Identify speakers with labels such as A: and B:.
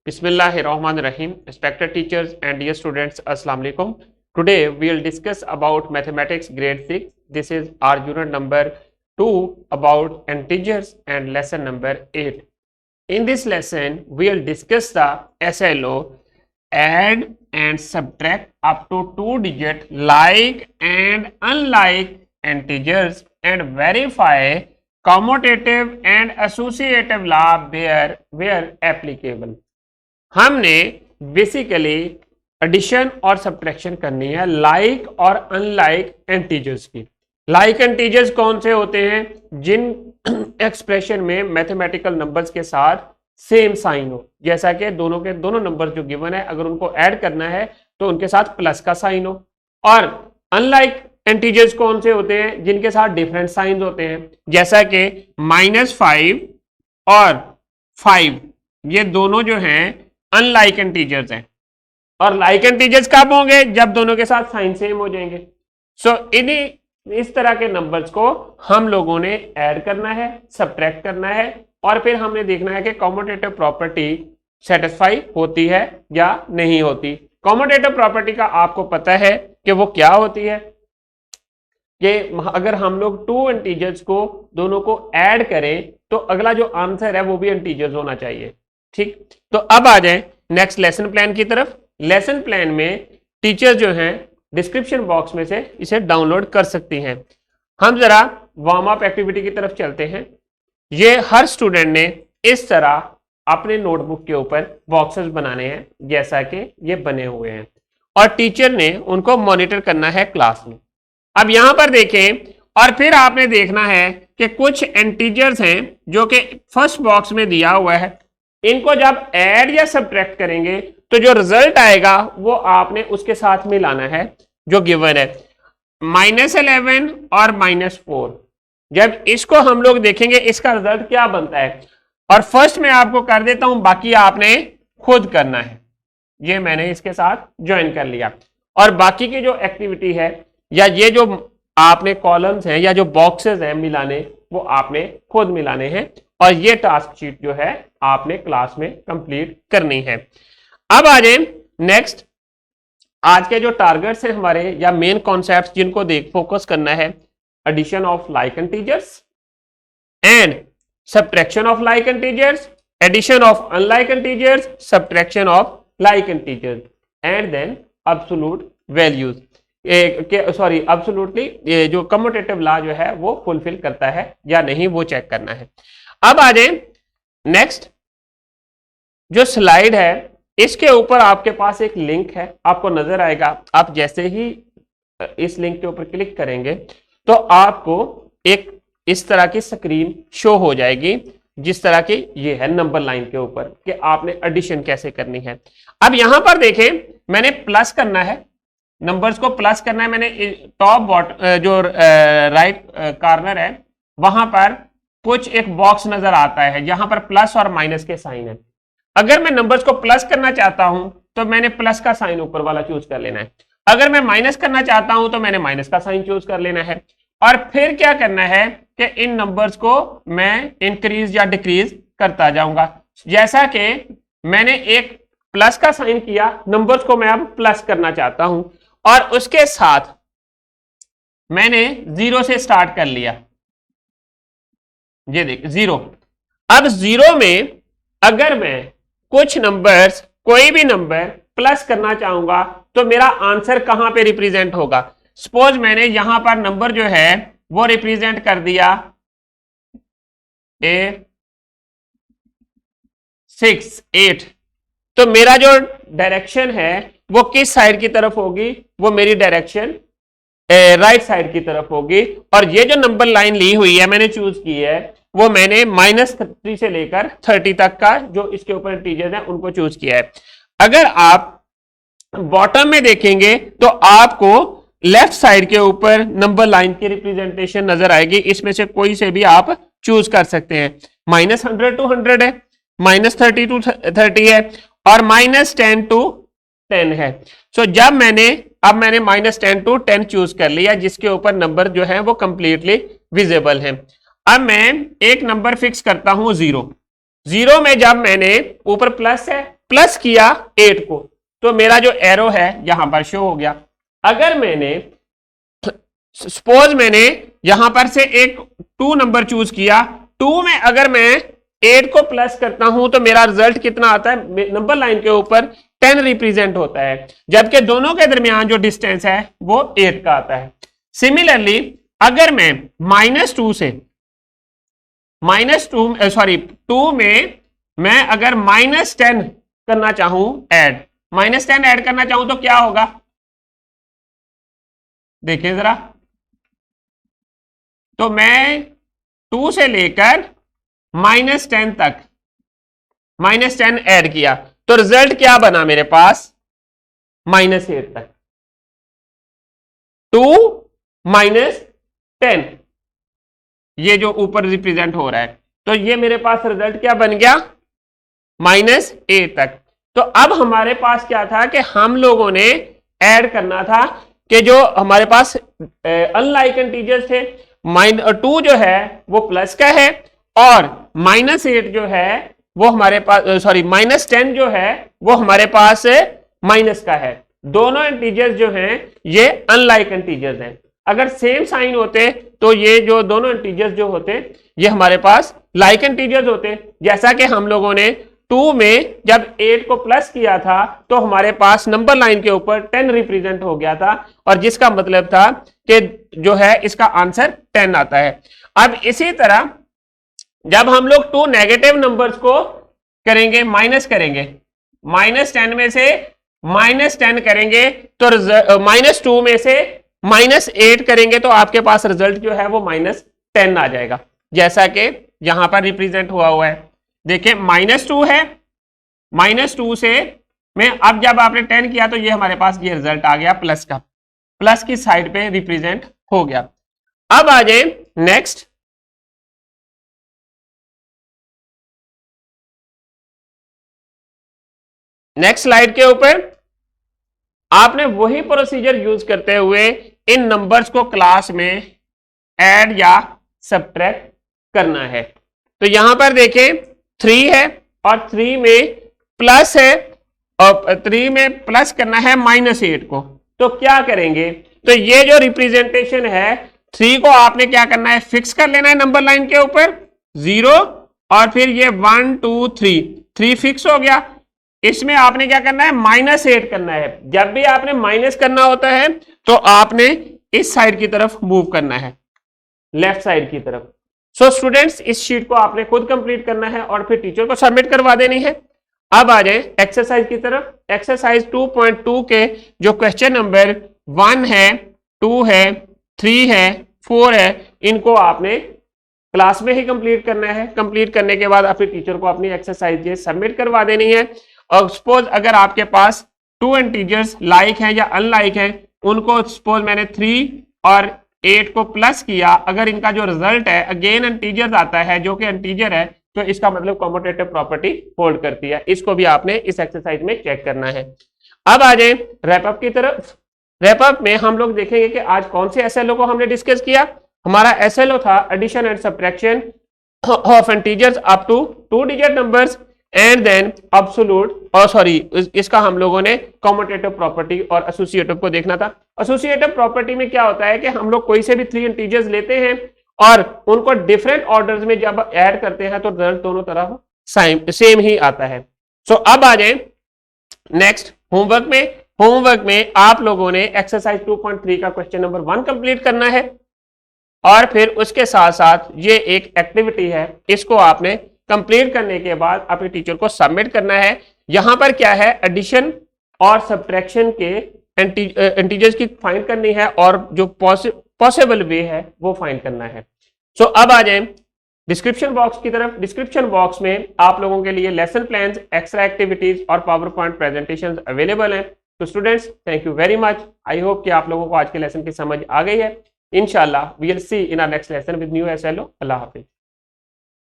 A: Bismillahirrahmanirrahim. Respected teachers and dear students, Assalamu alaikum. Today we will discuss about mathematics grade 6. This is our unit number 2 about integers and lesson number 8. In this lesson we will discuss the SLO, add and subtract up to 2-digit like and unlike integers and verify commutative and associative law where applicable. हमने basically addition और subtraction करनी है like और unlike integers की। Like integers कौन से होते हैं? जिन एक्सप्रेशन में मैथमेटिकल नंबर्स के साथ सेम साइन हो, जैसा कि दोनों के दोनों नंबर्स जो गिवन है अगर उनको ऐड करना है तो उनके साथ प्लस का साइन हो। और अनलाइक इंटीजर्स कौन से होते हैं? जिनके साथ डिफरेंट साइन होते हैं, जैसा कि -5 और 5, ये दोनों जो हैं अनलाइक इंटीजर्स हैं। और लाइक इंटीजर्स कब होंगे? जब दोनों के साथ साइन सेम हो जाएंगे। इस तरह के नंबर्स को हम लोगों ने ऐड करना है, सब्ट्रैक्ट करना है और फिर हमने देखना है कि कॉम्यूटेटिव प्रॉपर्टी सेटिस्फाई होती है या नहीं होती। कॉम्यूटेटिव प्रॉपर्टी का आपको पता है कि वो क्या होती है कि अगर हम लोग 2 इंटीजर्स को दोनों को ऐड करें तो अगला जो आंसर है वो भी इंटीजर्स होना चाहिए। ठीक, तो अब आ जाए नेक्स्ट लेसन प्लान की तरफ। लेसन प्लान में टीचर जो हैं डिस्क्रिप्शन बॉक्स में से इसे डाउनलोड कर सकती हैं। हम जरा वार्म अप एक्टिविटी की तरफ चलते हैं। ये हर स्टूडेंट ने इस तरह अपने नोटबुक के ऊपर बॉक्सेस बनाने हैं जैसा कि ये बने हुए हैं और टीचर ने उनको मॉनिटर करना है क्लास में। अब यहां पर देखें और फिर आपने देखना है कि कुछ इंटीजर्स हैं जो कि फर्स्ट बॉक्स में दिया हुआ है। इनको जब ऐड या सब्ट्रैक्ट करेंगे तो जो रिजल्ट आएगा वो आपने उसके साथ मिलाना है जो गिवन है। -11 और -4, जब इसको हम लोग देखेंगे इसका रिजल्ट क्या बनता है। और फर्स्ट में आपको कर देता हूं, बाकी आपने खुद करना है। ये मैंने इसके साथ ज्वाइन कर लिया और बाकी की जो एक्टिविटी है या ये जो आपने कॉलम्स हैं या जो बॉक्सेस हैं मिलाने, वो आपने खुद मिलाने हैं और ये टास्क शीट जो है आपने क्लास में कंप्लीट करनी है। अब आ जाए नेक्स्ट, आज के जो टारगेट्स हैं हमारे या मेन कॉन्सेप्ट्स जिनको फोकस करना है, addition of like integers and subtraction of like integers, addition of unlike integers, subtraction of like integers and then absolute values. Absolutely ये जो कम्यूटेटिव लॉ जो है वो फुलफिल करता है या नहीं वो चेक करना है। अब आ जाए नेक्स्ट, जो स्लाइड है इसके ऊपर आपके पास एक लिंक है, आपको नजर आएगा। आप जैसे ही इस लिंक के ऊपर क्लिक करेंगे तो आपको एक इस तरह की स्क्रीन शो हो जाएगी जिस तरह की ये है नंबर लाइन के ऊपर कि आपने एडिशन कैसे करनी है। अब यहां पर देखें, मैंने प्लस करना है, नंबर्स को प्लस करना है। मैंने टॉप जो राइट कॉर्नर है वहां पर कुछ एक बॉक्स नजर आता है, यहां पर प्लस और माइनस के साइन है। अगर मैं नंबर्स को प्लस करना चाहता हूं तो मैंने प्लस का साइन ऊपर वाला चूज कर लेना है। अगर मैं माइनस करना चाहता हूं तो मैंने माइनस का साइन चूज कर लेना है। और फिर क्या करना है कि इन नंबर्स को मैं इंक्रीज या डिक्रीज करता जाऊंगा। जैसा कि मैंने एक प्लस का साइन किया, नंबर्स को मैं अब प्लस करना चाहता हूं और उसके साथ मैंने 0 से स्टार्ट कर लिया। ये देख 0। अब 0 में अगर मैं कुछ नंबर्स, कोई भी नंबर प्लस करना चाहूंगा तो मेरा आंसर कहां पे रिप्रेजेंट होगा। सपोज मैंने यहां पर नंबर जो है वो रिप्रेजेंट कर दिया 6, 8, तो मेरा जो डायरेक्शन है वो किस साइड की तरफ होगी? वो मेरी डायरेक्शन राइट साइड की तरफ होगी। और ये जो नंबर लाइन ली हुई है मैंने चूज की है वो मैंने -3 से लेकर 30 तक का जो इसके ऊपर इंटीजर्स हैं उनको चूज किया है। अगर आप बॉटम में देखेंगे तो आपको लेफ्ट साइड के ऊपर नंबर लाइन की रिप्रेजेंटेशन नजर आएगी। इसमें से कोई से भी आप चूज कर सकते हैं। -100 to 100 है, -30 to 30 है और -10 to 10 है। सो जब मैंने -10 to 10 चूज कर लिया जिसके ऊपर नंबर जो है वो कंप्लीटली विजिबल है। अब मैं एक नंबर फिक्स करता हूं 0। 0 में जब मैंने ऊपर प्लस है प्लस किया 8 को, तो मेरा जो एरो है यहां पर शो हो गया। अगर मैंने सपोज मैंने यहां पर से एक 2 नंबर चूज किया, 2 में अगर मैं 8 को प्लस करता हूं तो मेरा रिजल्ट कितना आता है, नंबर लाइन के ऊपर 10 रिप्रेजेंट होता है, जबकि दोनों के दरमियान जो डिस्टेंस है वो 8 का आता है। सिमिलरली अगर मैं टू में मैं अगर -10 करना चाहूं -10 ऐड करना चाहूं तो क्या होगा, देखिए जरा। तो मैं 2 से लेकर -10 तक -10 ऐड किया तो रिजल्ट क्या बना मेरे पास, -8 तक। 2 -10 ये जो ऊपर रिप्रेजेंट हो रहा है, तो ये मेरे पास रिजल्ट क्या बन गया, -8 तक। तो अब हमारे पास क्या था कि हम लोगों ने ऐड करना था कि जो हमारे पास अनलाइक इंटीजर्स थे, 2 जो है वो प्लस का है और -8 जो है वो हमारे पास -10 जो है वो हमारे पास माइनस का है। दोनों इंटीजर्स जो हैं ये अनलाइक इंटीजर्स हैं। अगर सेम साइन होते तो ये जो दोनों इंटीजर्स जो होते ये हमारे पास लाइक इंटीजर्स होते। जैसा कि हम लोगों ने 2 में जब 8 को प्लस किया था तो हमारे पास नंबर लाइन के ऊपर 10 रिप्रेजेंट हो गया था, और जिसका मतलब था कि जो है इसका आंसर 10 आता है। अब इसी तरह जब हम लोग 2 नेगेटिव नंबर्स को करेंगे, माइनस करेंगे, -10 में से -10 करेंगे तो -2 में से -8 करेंगे तो आपके पास रिजल्ट जो है वो -10 आ जाएगा, जैसा कि यहां पर रिप्रेजेंट हुआ है। देखिए -2 है, -2 से में अब जब आपने 10 किया तो ये हमारे पास ये रिजल्ट आ गया प्लस का, प्लस की साइड पे रिप्रेजेंट हो गया। अब आ जाए नेक्स्ट, स्लाइड के ऊपर आपने वही प्रोसीजर यूज करते हुए इन नंबर्स को क्लास में ऐड या सब्ट्रैक्ट करना है। तो यहां पर देखें 3 है और 3 में प्लस है और 3 में प्लस करना है -8 को, तो क्या करेंगे, तो ये जो रिप्रेजेंटेशन है 3 को आपने क्या करना है, फिक्स कर लेना है नंबर लाइन के ऊपर 0 और फिर ये 1 2 3 फिक्स हो गया। इसमें आपने क्या करना है, -8 करना है। जब भी आपने माइनस करना होता है तो आपने इस साइड की तरफ मूव करना है, लेफ्ट साइड की तरफ। सो स्टूडेंट्स इस शीट को आपने खुद कंप्लीट करना है और फिर टीचर को सबमिट करवा देनी है। अब आ जाए एक्सरसाइज की तरफ। एक्सरसाइज 2.2 के जो क्वेश्चन नंबर 1 है, 2 है, 3 है, 4 है, इनको आपने क्लास में ही कंप्लीट करना है। कंप्लीट करने के बाद अपने टीचर को अपनी एक्सरसाइज ये सबमिट करवा देनी है। और सपोज अगर आपके पास 2 इंटीजर्स लाइक हैं या अनलाइक हैं, उनको सपोज मैंने 3 और 8 को प्लस किया, अगर इनका जो रिजल्ट है अगेन इंटीजर्स आता है जो कि इंटीजर है, तो इसका मतलब कॉम्यूटेटिव प्रॉपर्टी होल्ड करती है। इसको भी आपने इस एक्सरसाइज में चेक करना है। अब आ जाए रैपअप की तरफ। रैपअप में हम लोग देखेंगे कि आज कौन से एसएलओ को हमने डिस्कस किया। हमारा एसएलओ था addition and subtraction of integers up to 2 digit numbers and then absolute इसका हम लोगों ने कॉम्यूटेटिव प्रॉपर्टी और एसोसिएटिव को देखना था। एसोसिएटिव प्रॉपर्टी में क्या होता है कि हम लोग कोई से भी 3 इंटीजर्स लेते हैं और उनको डिफरेंट ऑर्डर्स में जब ऐड करते हैं तो रिजल्ट दोनों तरफ सेम ही आता है। सो अब आ जाए नेक्स्ट होमवर्क में। होमवर्क में आप लोगों ने एक्सरसाइज 2.3 का क्वेश्चन नंबर 1 कंप्लीट करना है और फिर उसके साथ साथ ये एक एक्टिविटी है, इसको आपने कंप्लीट करने के बाद अपने टीचर को सबमिट करना है। यहां पर क्या है, एडिशन और सब्ट्रैक्शन के इंटीजर्स की फाइंड करनी है और जो पॉसिबल वे है वो फाइंड करना है। सो अब आ जाए डिस्क्रिप्शन बॉक्स की तरफ। डिस्क्रिप्शन बॉक्स में आप लोगों के लिए लेसन प्लान्स, एक्स्ट्रा एक्टिविटीज और पावर पॉइंट प्रेजेंटेशन अवेलेबल हैं। तो students thank you very much. I hope कि आप लोगों को आज के लेसन की समझ आ गई है। इंशाल्लाह we will see in our next lesson with new SLO. Allah Hafiz.